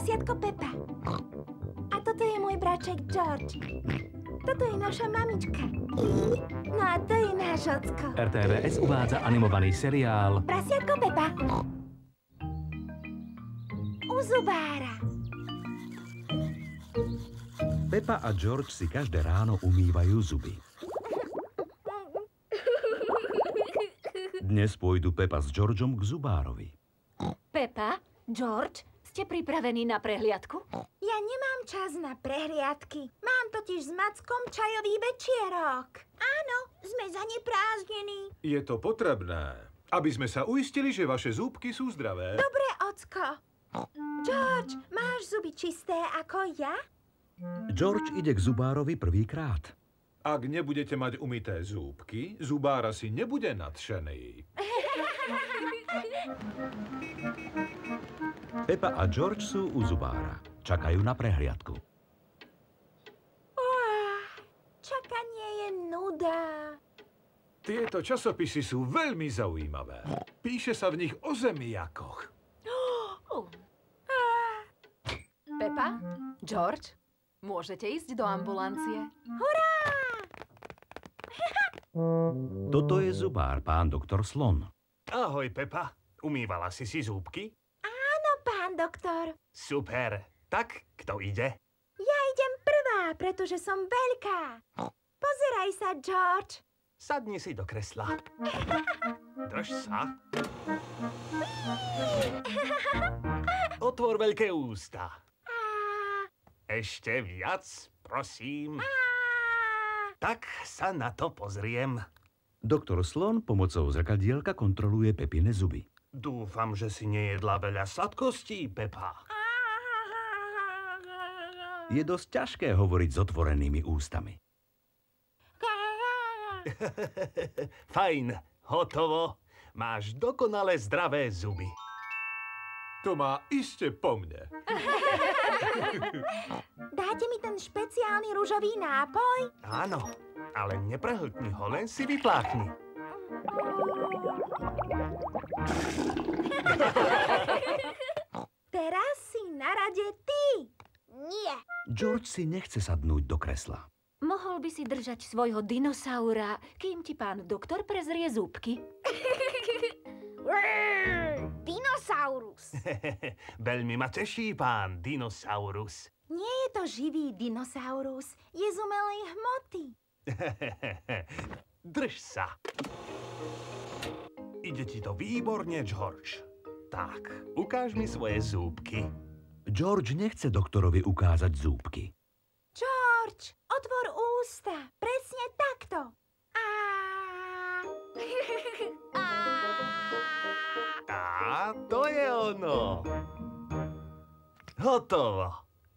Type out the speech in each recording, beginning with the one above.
prasiatko Pepa. A toto je môj braček George. Toto je naša mamička. No a to je náš ocko. RTVS uvádza animovaný seriál Prasiatko Pepa. U zubára. Pepa a George si každé ráno umývajú zuby. Dnes pôjdu Pepa s Georgeom k zubárovi. Pepa, George, ste pripravení na prehliadku? Ja nemám čas na prehliadky. Mám totiž s Mackom čajový večierok. Áno, sme zaneprázdnení. Je to potrebné, aby sme sa uistili, že vaše zúbky sú zdravé. Dobre, ocko. George, máš zuby čisté ako ja? George ide k zubárovi prvýkrát. Ak nebudete mať umyté zúbky, zubár asi nebude nadšený. Pepa a George sú u zubára. Čakajú na prehliadku. Čakanie je nuda. Tieto časopisy sú veľmi zaujímavé. Píše sa v nich o zemiakoch. Pepa, George, môžete ísť do ambulancie. Hurá! Toto je zubár, pán doktor Slon. Ahoj, Pepa. Umývala si zúbky? Áno, pán doktor. Super. Tak, kto ide? Ja idem prvá, pretože som veľká. Pozeraj sa, George. Sadni si do kresla. Drž sa. Otvor veľké ústa. Ešte viac, prosím. Tak sa na to pozriem. Doktor Slon pomocou zrkadielka kontroluje Pepine zuby. Dúfam, že si nejedla veľa sladkostí, Pepa. Je dosť ťažké hovoriť s otvorenými ústami. Fajn, hotovo. Máš dokonale zdravé zuby. To má iste po mne. Dáte mi ten špeciálny ružový nápoj? Áno, ale neprehltni ho, len si vypláchni. Teraz si na rade ty. Nie. George si nechce sadnúť do kresla. Mohol by si držať svojho dinosaura, kým ti pán doktor prezrie zúbky? Dinosaurus. Veľmi ma teší, pán dinosaurus. Nie je to živý dinosaurus, je z umelej hmoty. Drž sa. Ide ti to výborne, George. Tak, ukáž mi svoje zúbky. George nechce doktorovi ukázať zúbky. George, otvor ústa. Presne takto. A to je ono. Hotovo.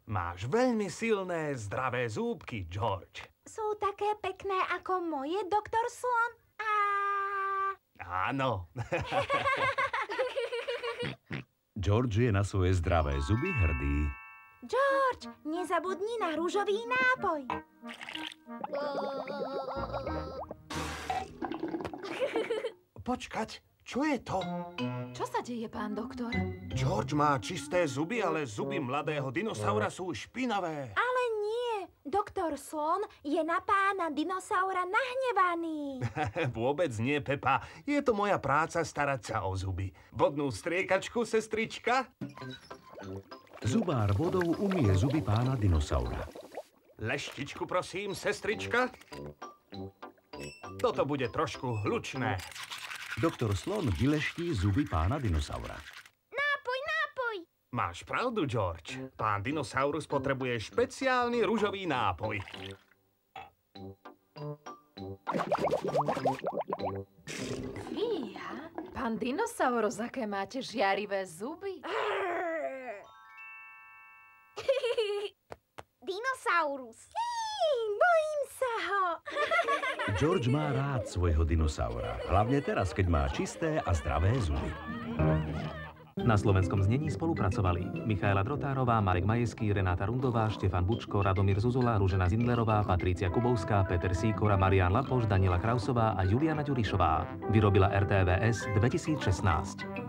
Máš veľmi silné, zdravé zúbky, George. Sú také pekné ako moje, doktor Slon? Áno. George je na svoje zdravé zuby hrdý. George, nezabudni na ružový nápoj. Počkať, čo je to? Čo sa deje, pán doktor? George má čisté zuby, ale zuby mladého dinosaura sú špinavé. Ale nie, doktor Slon je na pána dinosaura nahnevaný. Vôbec nie, Pepa. Je to moja práca starať sa o zuby. Vodnú striekačku, sestrička? Zubár vodou umie zuby pána dinosaura. Leštičku, prosím, sestrička. Toto bude trošku hlučné. Doktor Slon vyleští zuby pána dinosaura. Nápoj, nápoj! Máš pravdu, George. Pán dinosaurus potrebuje špeciálny ružový nápoj. Fíha, pán dinosaurus, aké máte žiarivé zuby. Dinosaurus. Bojím sa ho. George má rád svojho dinosaura. Hlavne teraz, keď má čisté a zdravé zuby. Na slovenskom znení spolupracovali Michaela Drotárová, Marek Majeský, Renáta Rundová, Štefan Bučko, Radomír Zuzola, Ružena Zindlerová, Patrícia Kubovská, Peter Sýkora, Marián Lapoš, Daniela Krausová a Juliana Ďurišová. Vyrobila RTVS 2016.